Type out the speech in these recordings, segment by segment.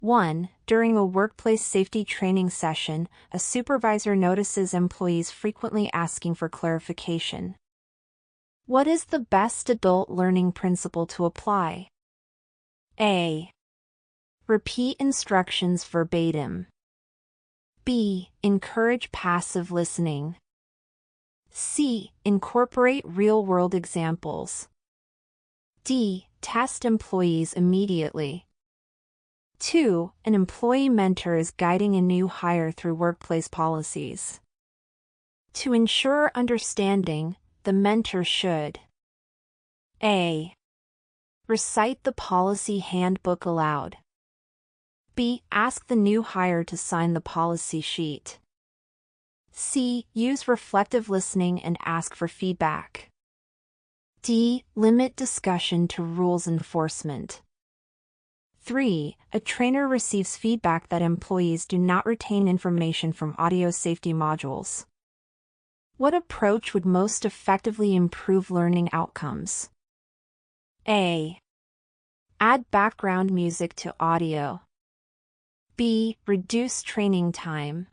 1. During a workplace safety training session, a supervisor notices employees frequently asking for clarification. What is the best adult learning principle to apply? A. Repeat instructions verbatim. B. Encourage passive listening. C. Incorporate real-world examples. D. Test employees immediately. 2. An employee mentor is guiding a new hire through workplace policies. To ensure understanding, the mentor should A. Recite the policy handbook aloud. B. Ask the new hire to sign the policy sheet. C. Use reflective listening and ask for feedback. D. Limit discussion to rules enforcement. 3. A trainer receives feedback that employees do not retain information from audio safety modules. What approach would most effectively improve learning outcomes? A. Add background music to audio. B. Reduce training time.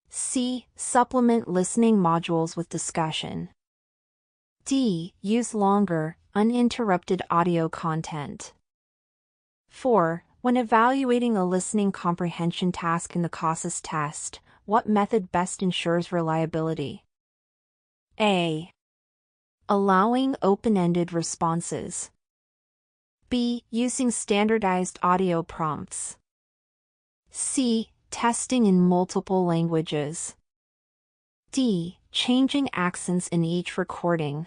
C. Supplement listening modules with discussion. D. Use longer, uninterrupted audio content. 4. When evaluating a listening comprehension task in the CASAS test, what method best ensures reliability? A. Allowing open-ended responses. B. Using standardized audio prompts. C. Testing in multiple languages. D. Changing accents in each recording.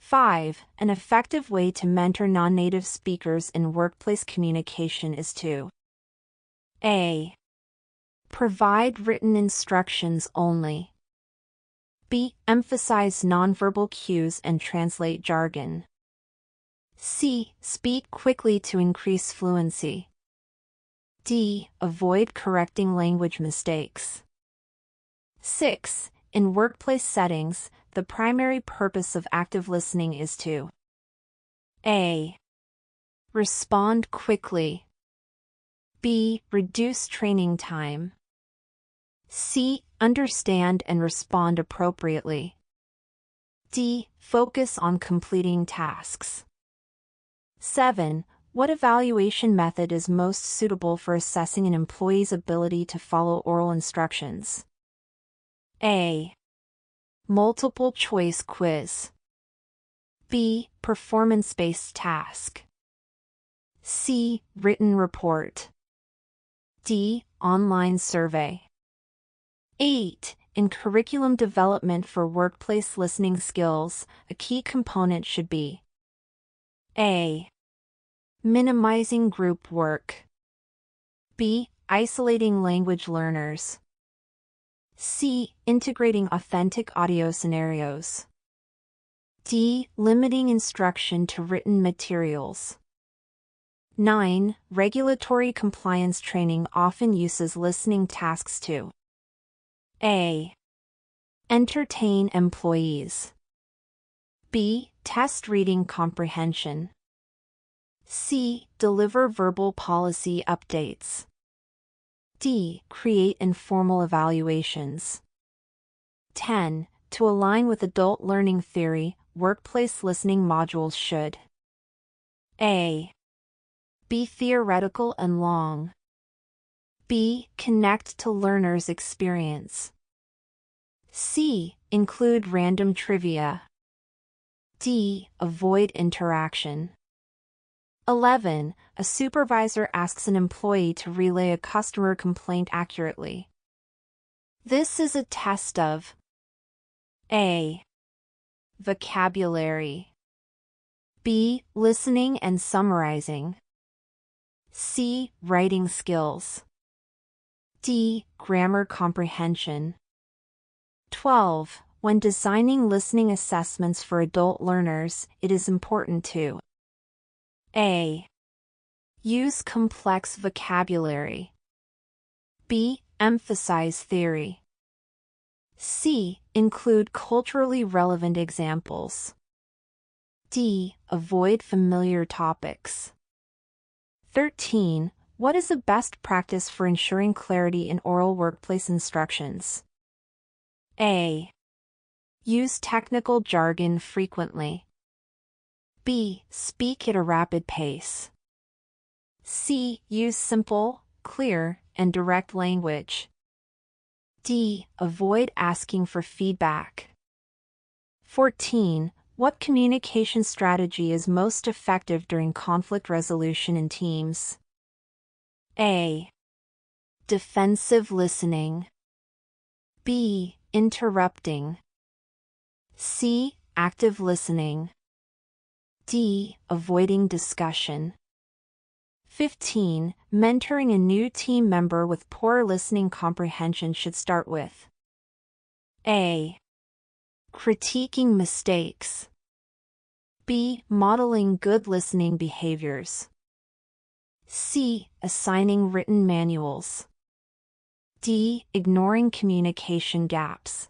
5. An effective way to mentor non-native speakers in workplace communication is to A. Provide written instructions only. B. Emphasize nonverbal cues and translate jargon. C. Speak quickly to increase fluency. D. Avoid correcting language mistakes. 6. In workplace settings, the primary purpose of active listening is to A. Respond quickly. B. Reduce training time. C. Understand and respond appropriately. D. Focus on completing tasks. 7. What evaluation method is most suitable for assessing an employee's ability to follow oral instructions? A. Multiple choice quiz. B. Performance-based task. C. Written report. D. Online survey. 8. In curriculum development for workplace listening skills, a key component should be A. Minimizing group work. B. Isolating language learners. C. Integrating authentic audio scenarios. D. Limiting instruction to written materials. 9. Regulatory compliance training often uses listening tasks to A. Entertain employees. B. Test reading comprehension. C. Deliver verbal policy updates. D. Create informal evaluations. 10. To align with adult learning theory, workplace listening modules should A. Be theoretical and long. B. Connect to learners' experience. C. Include random trivia. D. Avoid interaction. 11. A supervisor asks an employee to relay a customer complaint accurately. This is a test of A. Vocabulary. B. Listening and summarizing. C. Writing skills. D. Grammar comprehension. 12. When designing listening assessments for adult learners, it is important to A. Use complex vocabulary. B. Emphasize theory. C. Include culturally relevant examples. D. Avoid familiar topics. 13. What is the best practice for ensuring clarity in oral workplace instructions? A. Use technical jargon frequently. B. Speak at a rapid pace. C. Use simple, clear, and direct language. D. Avoid asking for feedback. 14. What communication strategy is most effective during conflict resolution in teams? A. Defensive listening. B. Interrupting. C. Active listening. D. Avoiding discussion. 15. Mentoring a new team member with poor listening comprehension should start with A. Critiquing mistakes. B. Modeling good listening behaviors. C. Assigning written manuals. D. Ignoring communication gaps.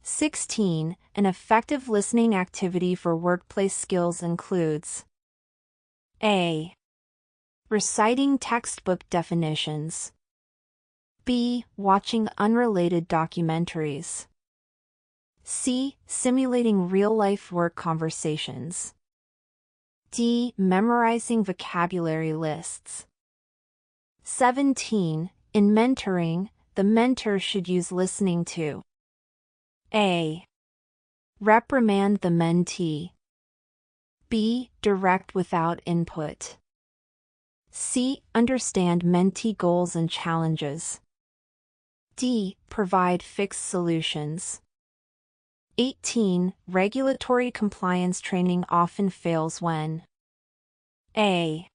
16. An effective listening activity for workplace skills includes A. Reciting textbook definitions. B. Watching unrelated documentaries. C. Simulating real-life work conversations. D. Memorizing vocabulary lists. 17. In mentoring, the mentor should use listening to A. Reprimand the mentee. B. Direct without input. C. Understand mentee goals and challenges. D. Provide fixed solutions. 18. Regulatory compliance training often fails when A.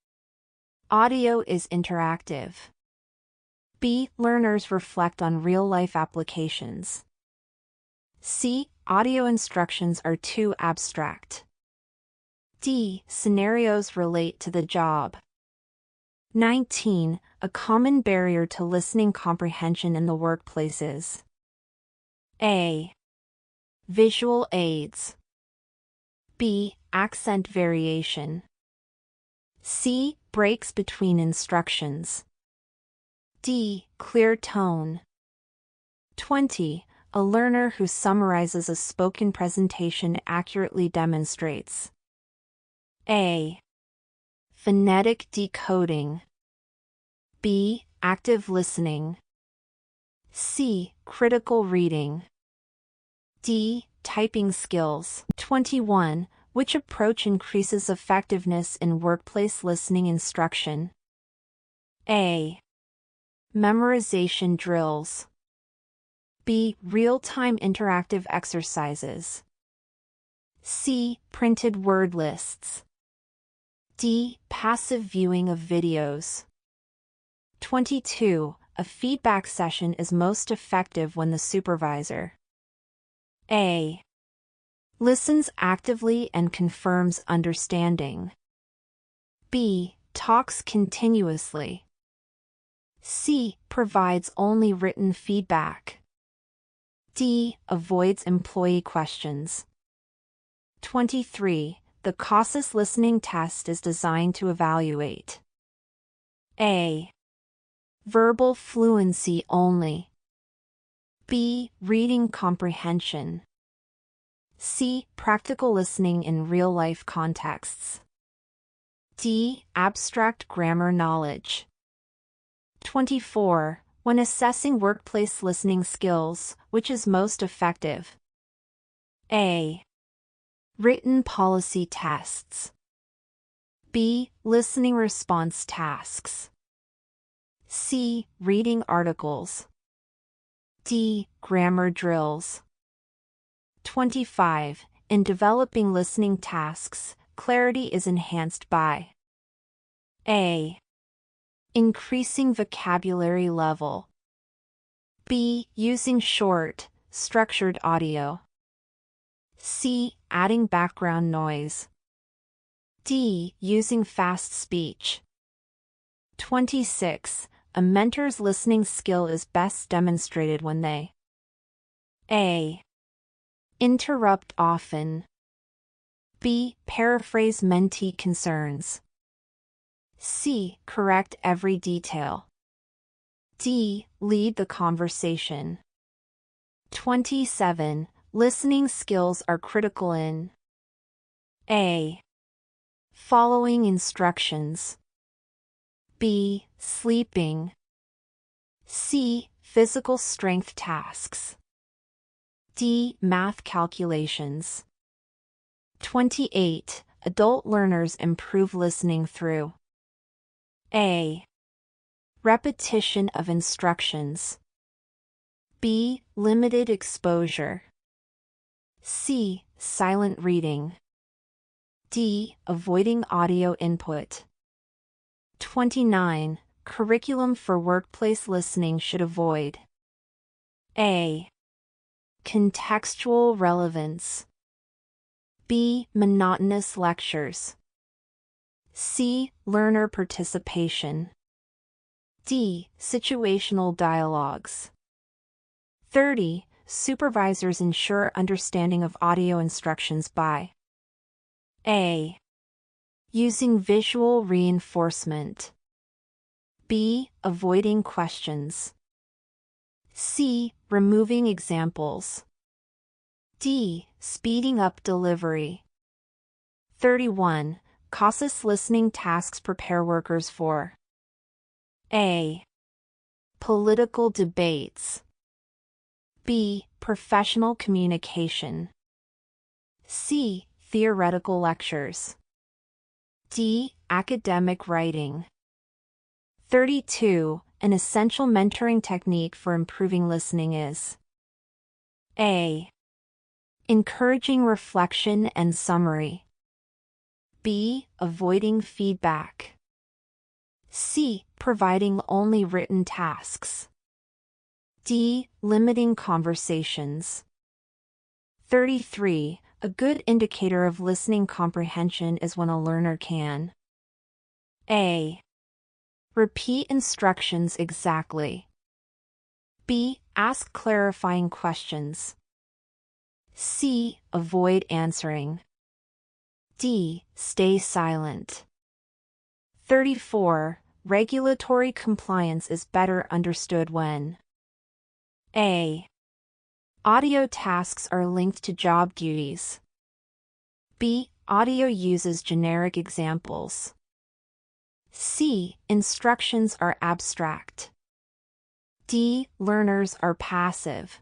Audio is interactive. B. Learners reflect on real-life applications. C. Audio instructions are too abstract. D. Scenarios relate to the job. 19. A common barrier to listening comprehension in the workplace is A. Visual aids. B. Accent variation. C. Breaks between instructions. D. Clear tone. 20. A learner who summarizes a spoken presentation accurately demonstrates A. Phonetic decoding. B. Active listening. C. Critical reading. D. Typing skills. 21. Which approach increases effectiveness in workplace listening instruction? A. Memorization drills. B. Real-time interactive exercises. C. Printed word lists. D. Passive viewing of videos. 22. A feedback session is most effective when the supervisor A. Listens actively and confirms understanding. B. Talks continuously. C. Provides only written feedback. D. Avoids employee questions. 23. The CASAS listening test is designed to evaluate A. Verbal fluency only. B. Reading comprehension. C. Practical listening in real-life contexts. D. Abstract grammar knowledge. 24. When assessing workplace listening skills, which is most effective? A. Written policy tests. B. Listening response tasks. C. Reading articles. D. Grammar drills. 25. In developing listening tasks, clarity is enhanced by A. Increasing vocabulary level. B. Using short, structured audio. C. Adding background noise. D. Using fast speech. 26. A mentor's listening skill is best demonstrated when they A. Interrupt often. B. Paraphrase mentee concerns. C. Correct every detail. D. Lead the conversation. 27. Listening skills are critical in A. Following instructions. B. Sleeping. C. Physical strength tasks. D. Math calculations. 28. Adult learners improve listening through A. Repetition of instructions. B. Limited exposure. C. Silent reading. D. Avoiding audio input. 29. Curriculum for workplace listening should avoid A. Contextual relevance. B. Monotonous lectures. C. Learner participation. D. Situational dialogues. 30. Supervisors ensure understanding of audio instructions by A. Using visual reinforcement. B. Avoiding questions. C. Removing examples. D. Speeding up delivery. 31. CASAS listening tasks prepare workers for A. Political debates. B. Professional communication. C. Theoretical lectures. D. Academic writing. 32. An essential mentoring technique for improving listening is A. Encouraging reflection and summary. B. Avoiding feedback. C. Providing only written tasks. D. Limiting conversations. 33. A good indicator of listening comprehension is when a learner can A. Repeat instructions exactly. B. Ask clarifying questions. C. Avoid answering. D. Stay silent. 34. Regulatory compliance is better understood when A. Audio tasks are linked to job duties. B. Audio uses generic examples. C. Instructions are abstract. D. Learners are passive.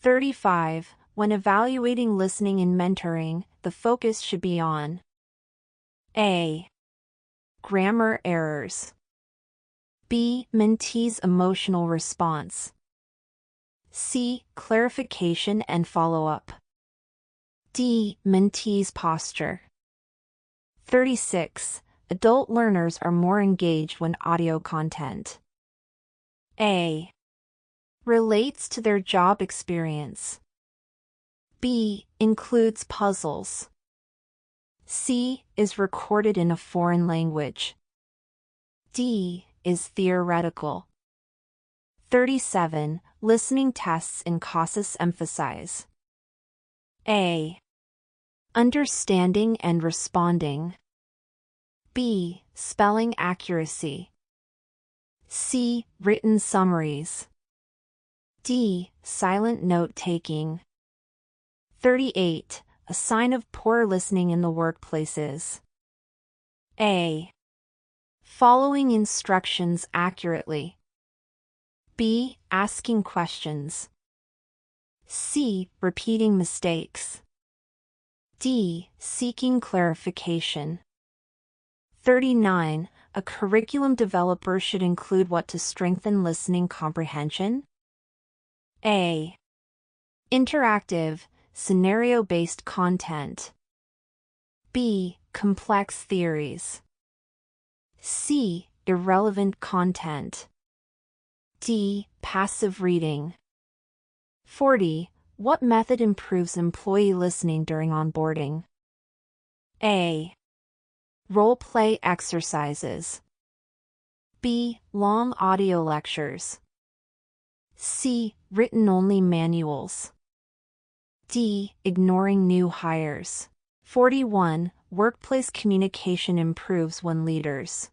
35. When evaluating listening and mentoring, the focus should be on A. Grammar errors. B. Mentee's emotional response. C. Clarification and follow-up. D. Mentee's posture. 36. Adult learners are more engaged when audio content A. Relates to their job experience. B. Includes puzzles. C. Is recorded in a foreign language. D. Is theoretical. 37. Listening tests in CASAS emphasize A. Understanding and responding. B. Spelling accuracy. C. Written summaries. D. Silent note-taking. 38. A sign of poor listening in the workplace is A. Following instructions accurately. B. Asking questions. C. Repeating mistakes. D. Seeking clarification. 39. A curriculum developer should include what to strengthen listening comprehension? A. Interactive, scenario-based content. B. Complex theories. C. Irrelevant content. D. Passive reading. 40. What method improves employee listening during onboarding? A. Role-play exercises. B. Long audio lectures. C. Written-only manuals. D. Ignoring new hires. 41. Workplace communication improves when leaders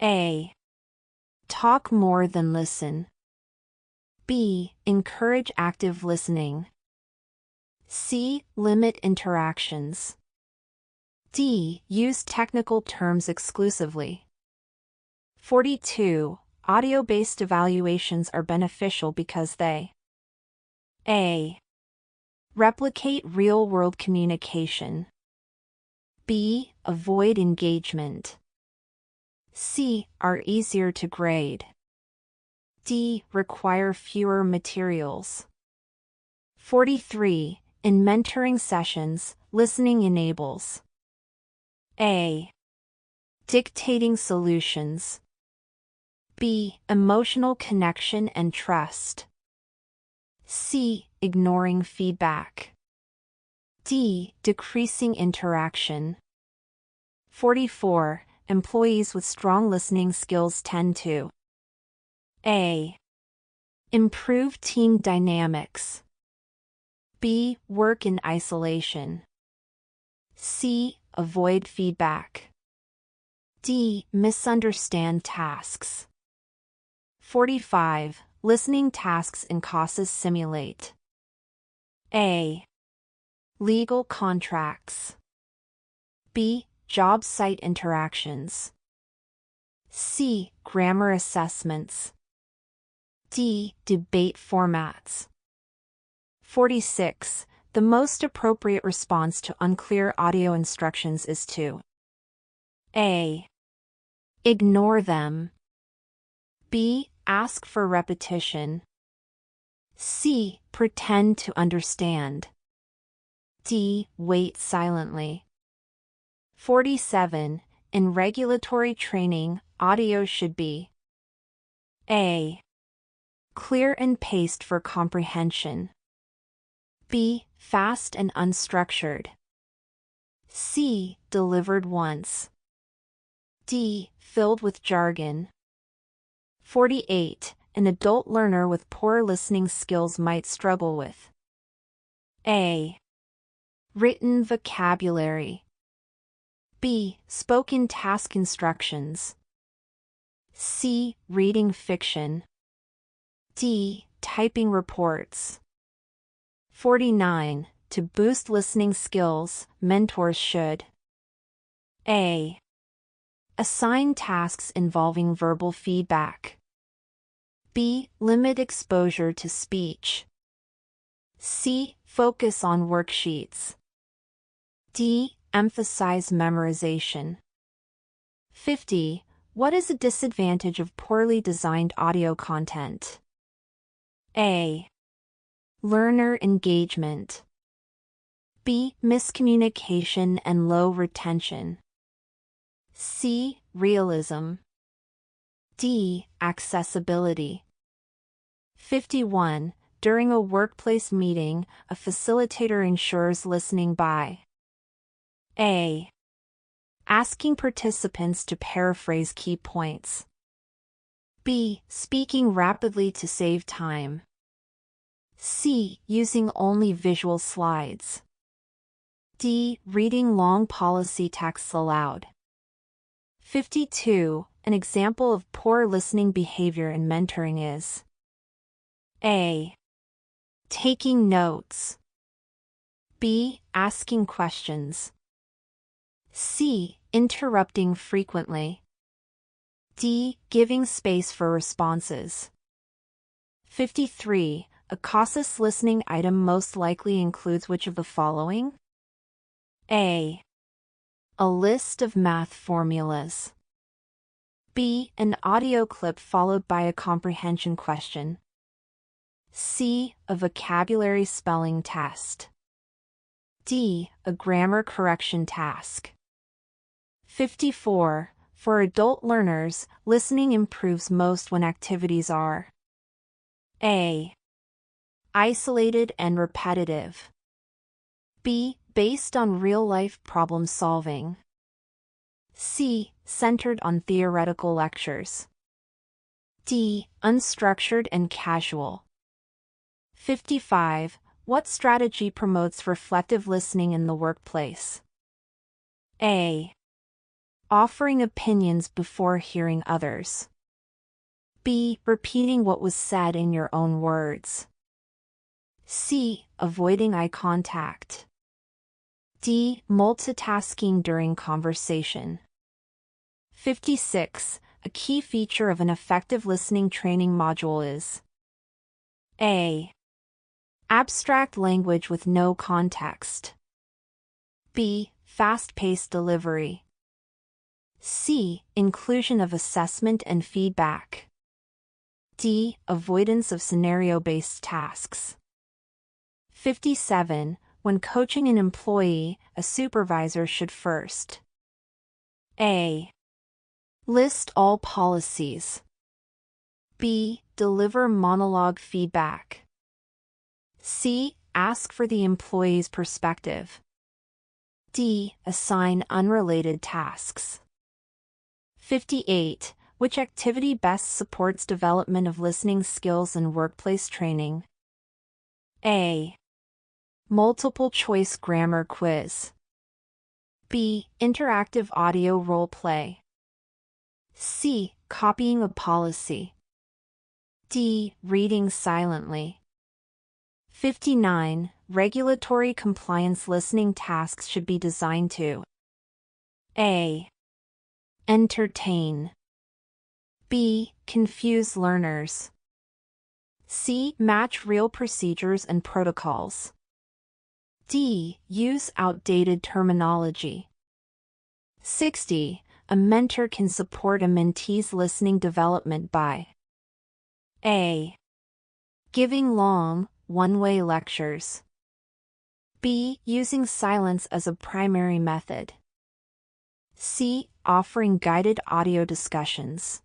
A. Talk more than listen. B. Encourage active listening. C. Limit interactions. D. Use technical terms exclusively. 42. Audio-based evaluations are beneficial because they A. Replicate real-world communication. B. Avoid engagement. C. Are easier to grade. D. Require fewer materials. 43. In mentoring sessions, listening enables A. Dictating solutions. B. Emotional connection and trust. C. Ignoring feedback. D. Decreasing interaction. 44. Employees with strong listening skills tend to A. Improve team dynamics. B. Work in isolation. C. Avoid feedback. D. Misunderstand tasks. 45. Listening tasks in CASAS simulate A. Legal contracts. B. Job site interactions. C. Grammar assessments. D. Debate formats. 46. The most appropriate response to unclear audio instructions is to A. Ignore them. B. Ask for repetition. C. Pretend to understand. D. Wait silently. 47. In regulatory training, audio should be A. Clear and paced for comprehension. B. Fast and unstructured. C. Delivered once. D. Filled with jargon. 48. An adult learner with poor listening skills might struggle with A. Written vocabulary. B. Spoken task instructions. C. Reading fiction. D. Typing reports. 49. To boost listening skills, mentors should A. Assign tasks involving verbal feedback. B. Limit exposure to speech. C. Focus on worksheets. D. Emphasize memorization. 50. What is a disadvantage of poorly designed audio content? A. Learner engagement. B. Miscommunication and low retention. C. Realism. D. Accessibility. 51. During a workplace meeting, a facilitator ensures listening by A. Asking participants to paraphrase key points. B. Speaking rapidly to save time. C. Using only visual slides. D. Reading long policy texts aloud. 52. An example of poor listening behavior in mentoring is A. Taking notes. B. Asking questions. C. Interrupting frequently. D. Giving space for responses. 53. A CASAS listening item most likely includes which of the following? A. A list of math formulas. B. An audio clip followed by a comprehension question. C. A vocabulary spelling test. D. A grammar correction task. 54. For adult learners, listening improves most when activities are A. Isolated and repetitive. B. Based on real-life problem solving. C. Centered on theoretical lectures. D. Unstructured and casual. 55. What strategy promotes reflective listening in the workplace? A. Offering opinions before hearing others. B. Repeating what was said in your own words. C. Avoiding eye contact. D. Multitasking during conversation. 56. A key feature of an effective listening training module is A. Abstract language with no context. B. Fast-paced delivery. C. Inclusion of assessment and feedback. D. Avoidance of scenario-based tasks. 57. When coaching an employee, a supervisor should first A. List all policies. B. Deliver monologue feedback. C. Ask for the employee's perspective. D. Assign unrelated tasks. 58. Which activity best supports development of listening skills and workplace training? A. Multiple choice grammar quiz. B. Interactive audio role play. C. Copying a policy. D. Reading silently. 59. Regulatory compliance listening tasks should be designed to A. Entertain. B. Confuse learners. C. Match real procedures and protocols. D. Use outdated terminology. 60. A mentor can support a mentee's listening development by A. Giving long, one-way lectures. B. Using silence as a primary method. C. Offering guided audio discussions.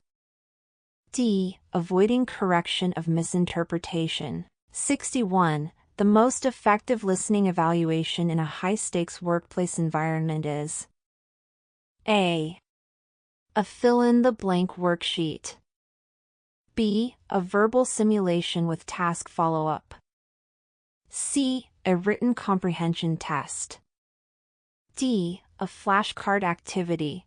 D. Avoiding correction of misinterpretation. 61. The most effective listening evaluation in a high-stakes workplace environment is A. A fill-in-the-blank worksheet. B. A verbal simulation with task follow-up. C. A written comprehension test. D. A flashcard activity.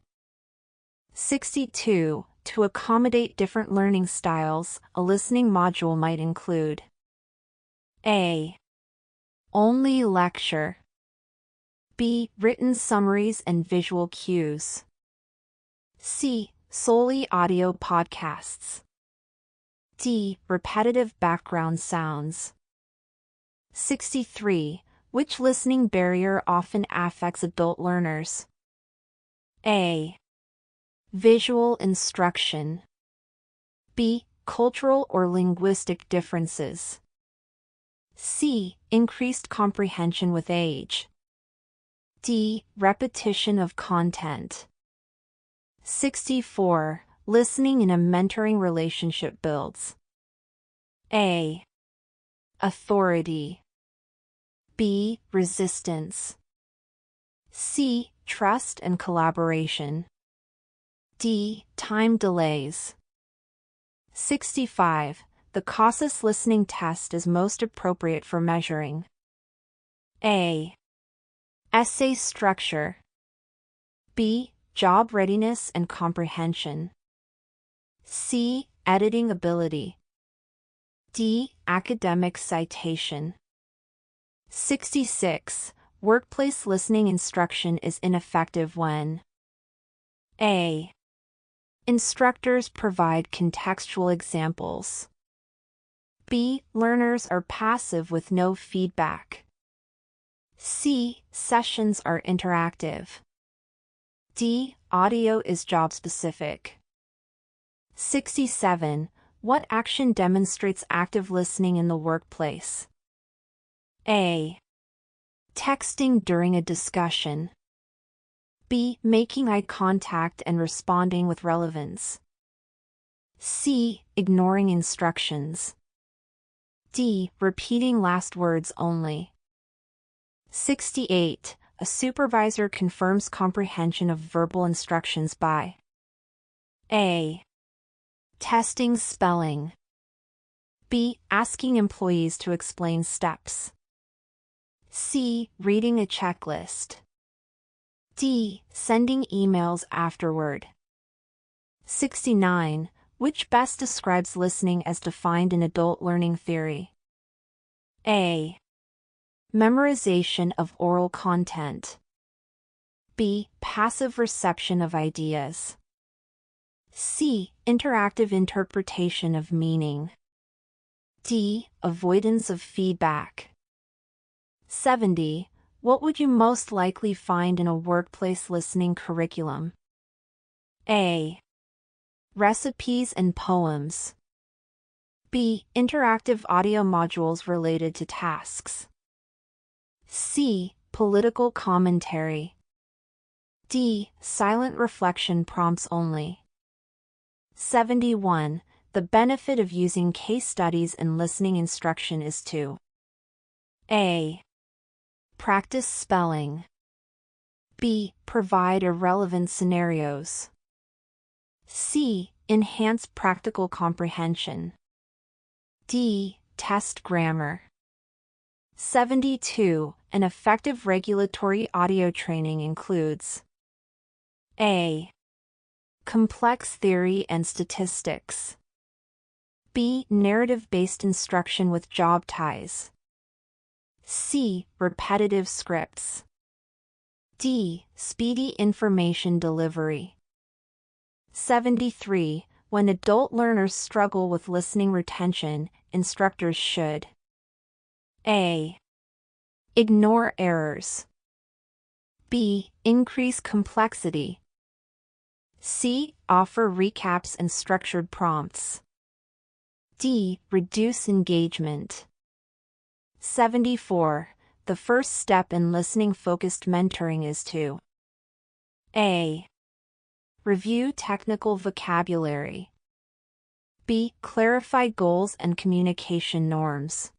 62. To accommodate different learning styles, a listening module might include A. Only lecture. B. Written summaries and visual cues. C. Solely audio podcasts. D. Repetitive background sounds. 63. Which listening barrier often affects adult learners? A. Visual instruction. B. Cultural or linguistic differences. C. Increased comprehension with age. D. Repetition of content. 64. Listening in a mentoring relationship builds A. Authority. B. Resistance. C. Trust and collaboration. D. Time delays. 65. The CASAS listening test is most appropriate for measuring A. Essay structure. B. Job readiness and comprehension. C. Editing ability. D. Academic citation. 66. Workplace listening instruction is ineffective when A. Instructors provide contextual examples. B. Learners are passive with no feedback. C. Sessions are interactive. D. Audio is job-specific. 67. What action demonstrates active listening in the workplace? A. Texting during a discussion. B. Making eye contact and responding with relevance. C. Ignoring instructions. D. Repeating last words only. 68. A supervisor confirms comprehension of verbal instructions by A. Testing spelling. B. Asking employees to explain steps. C. Reading a checklist. D. Sending emails afterward. 69. Which best describes listening as defined in adult learning theory? A. Memorization of oral content. B. Passive reception of ideas. C. Interactive interpretation of meaning. D. Avoidance of feedback. 70. What would you most likely find in a workplace listening curriculum? A. Recipes and poems. B. Interactive audio modules related to tasks. C. Political commentary. D. Silent reflection prompts only. 71. The benefit of using case studies in listening instruction is to A. Practice spelling. B. Provide irrelevant scenarios. C. Enhance practical comprehension. D. Test grammar. 72. An effective regulatory audio training includes A. Complex theory and statistics. B. Narrative-based instruction with job ties. C. Repetitive scripts. D. Speedy information delivery. 73. When adult learners struggle with listening retention, instructors should A. Ignore errors. B. Increase complexity. C. Offer recaps and structured prompts. D. Reduce engagement. 74. The first step in listening-focused mentoring is to A. Review technical vocabulary. B. Clarify goals and communication norms.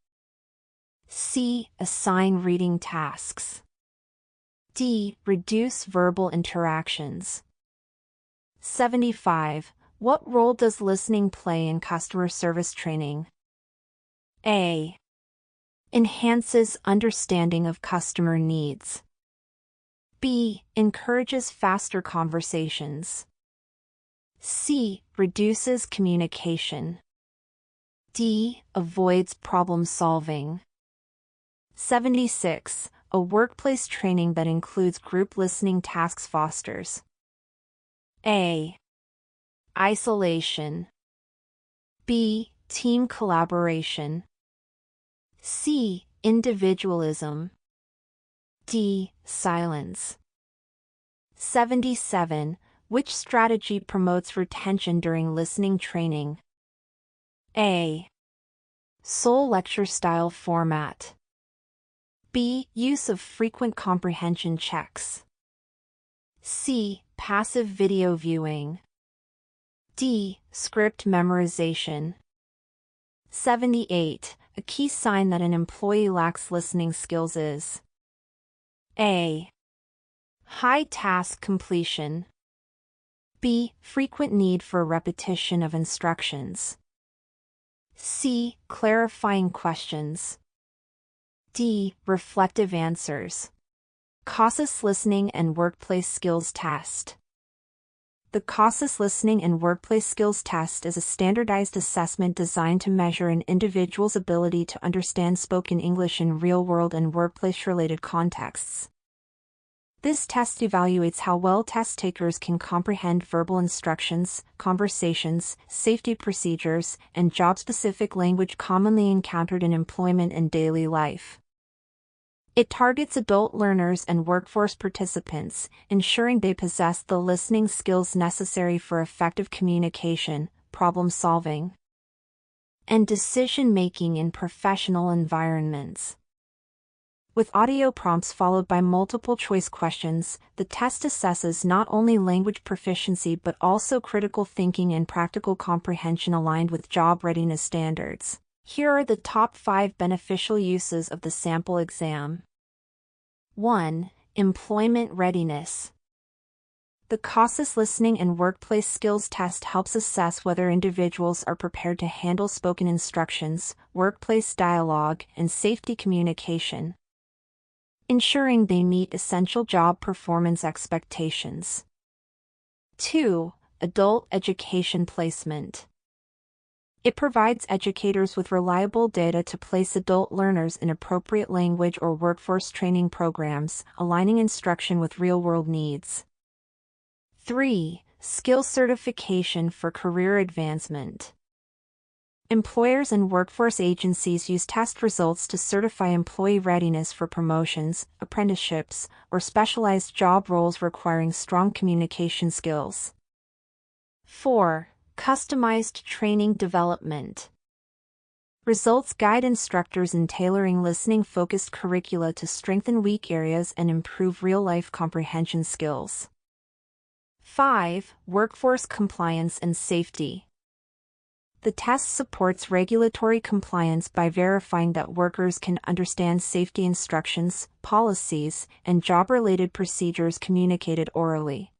C. Assign reading tasks. D. Reduce verbal interactions. 75. What role does listening play in customer service training? A. Enhances understanding of customer needs. B. Encourages faster conversations. C. Reduces communication. D. Avoids problem solving. 76. A workplace training that includes group listening tasks fosters A. Isolation. B. Team collaboration. C. Individualism. D. Silence. 77. Which strategy promotes retention during listening training? A. Sole lecture style format. B. Use of frequent comprehension checks. C. Passive video viewing. D. Script memorization. 78. A key sign that an employee lacks listening skills is A. High task completion. B. Frequent need for repetition of instructions. C. Clarifying questions. D. Reflective answers. CASAS Listening and Workplace Skills Test. The CASAS Listening and Workplace Skills Test is a standardized assessment designed to measure an individual's ability to understand spoken English in real-world and workplace-related contexts. This test evaluates how well test takers can comprehend verbal instructions, conversations, safety procedures, and job-specific language commonly encountered in employment and daily life. It targets adult learners and workforce participants, ensuring they possess the listening skills necessary for effective communication, problem-solving, and decision-making in professional environments. With audio prompts followed by multiple-choice questions, the test assesses not only language proficiency but also critical thinking and practical comprehension aligned with job readiness standards. Here are the top 5 beneficial uses of the sample exam. 1. Employment readiness. The CASAS Listening and Workplace Skills Test helps assess whether individuals are prepared to handle spoken instructions, workplace dialogue, and safety communication. ensuring they meet essential job performance expectations. 2. Adult education placement. It provides educators with reliable data to place adult learners in appropriate language or workforce training programs, aligning instruction with real-world needs. 3. Skill certification for career advancement. Employers and workforce agencies use test results to certify employee readiness for promotions, apprenticeships, or specialized job roles requiring strong communication skills. 4. Customized training development. Results guide instructors in tailoring listening-focused curricula to strengthen weak areas and improve real-life comprehension skills. 5. Workforce compliance and safety. The test supports regulatory compliance by verifying that workers can understand safety instructions, policies, and job-related procedures communicated orally.